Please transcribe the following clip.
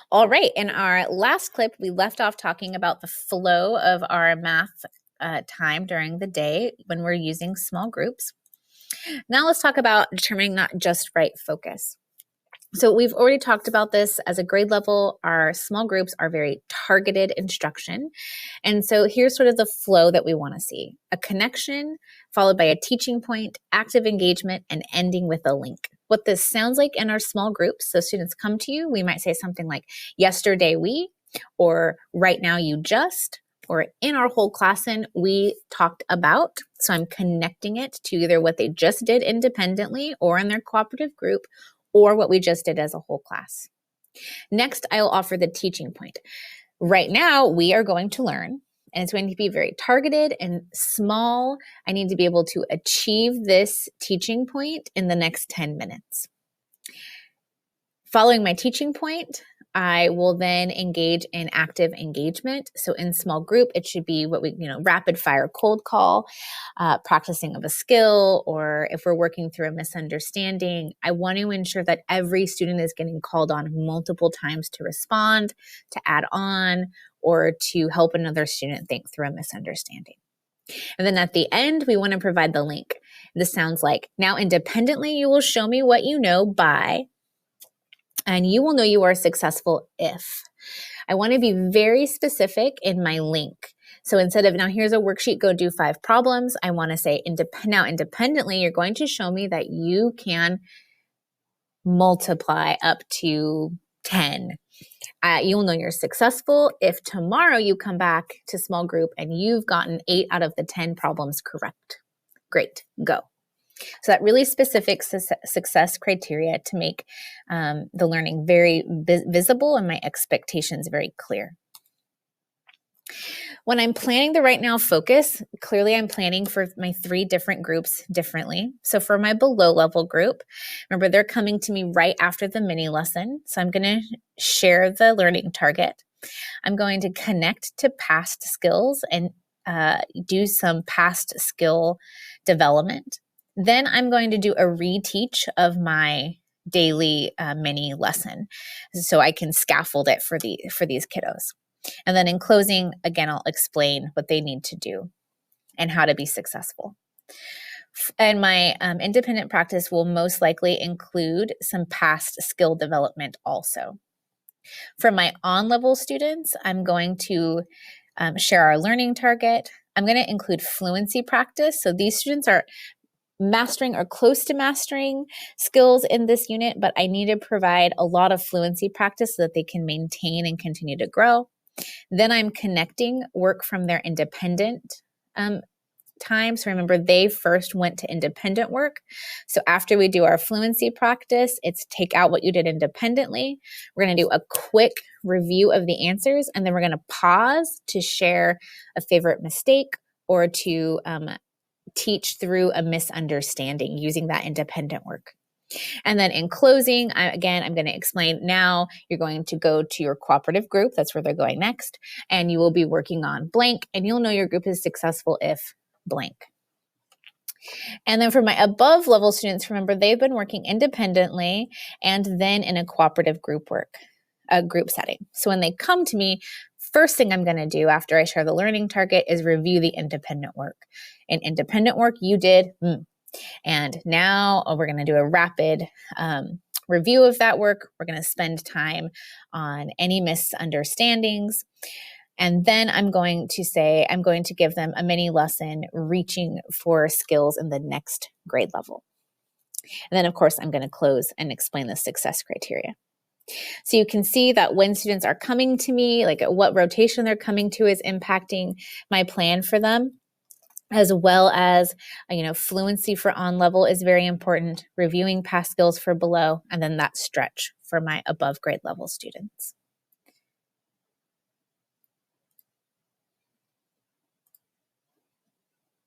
All right. In our last clip, we left off talking about the flow of our math time during the day when we're using small groups. Now let's talk about determining not just right focus. So we've already talked about this as a grade level. Our small groups are very targeted instruction. And so here's sort of the flow that we want to see. A connection followed by a teaching point, active engagement, and ending with a link. What this sounds like in our small groups, so students come to you, we might say something like, yesterday we, or right now you just, or in our whole class in, we talked about. So I'm connecting it to either what they just did independently or in their cooperative group, or what we just did as a whole class. Next, I'll offer the teaching point. Right now, we are going to learn, and it's going to be very targeted and small. I need to be able to achieve this teaching point in the next 10 minutes. Following my teaching point, I will then engage in active engagement. So in small group, it should be what we, rapid fire cold call, practicing of a skill, or if we're working through a misunderstanding, I want to ensure that every student is getting called on multiple times to respond, to add on, or to help another student think through a misunderstanding. And then at the end, we want to provide the link. This sounds like, now independently, you will show me what you know by, and you will know you are successful if. I want to be very specific in my link. So instead of, now here's a worksheet, go do 5 problems, I want to say, now independently, you're going to show me that you can multiply up to 10. You'll know you're successful if tomorrow you come back to small group and you've gotten 8 out of the 10 problems correct. Great, go. So that really specific success criteria to make the learning very visible and my expectations very clear. When I'm planning the right now focus, clearly I'm planning for my 3 different groups differently. So for my below level group, remember they're coming to me right after the mini lesson. So I'm going to share the learning target. I'm going to connect to past skills and do some past skill development. Then I'm going to do a reteach of my daily mini lesson so I can scaffold it for these kiddos. And then in closing, again, I'll explain what they need to do and how to be successful. And my independent practice will most likely include some past skill development also. For my on-level students, I'm going to share our learning target. I'm going to include fluency practice. So these students are mastering or close to mastering skills in this unit, but I need to provide a lot of fluency practice so that they can maintain and continue to grow. Then I'm connecting work from their independent time. So remember, they first went to independent work. So after we do our fluency practice, it's take out what you did independently. We're going to do a quick review of the answers, and then we're going to pause to share a favorite mistake or to teach through a misunderstanding using that independent work. And then in closing, I'm going to explain now you're going to go to your cooperative group. That's where they're going next. And you will be working on blank, and you'll know your group is successful if blank. And then for my above level students, remember they've been working independently and then in a cooperative group setting. So when they come to me, first thing I'm going to do after I share the learning target is review the independent work. In independent work, you did, and now we're going to do a rapid review of that work. We're going to spend time on any misunderstandings. And then I'm going to give them a mini lesson reaching for skills in the next grade level. And then, of course, I'm going to close and explain the success criteria. So you can see that when students are coming to me, like what rotation they're coming to is impacting my plan for them, as well as, fluency for on level is very important, reviewing past skills for below, and then that stretch for my above grade level students.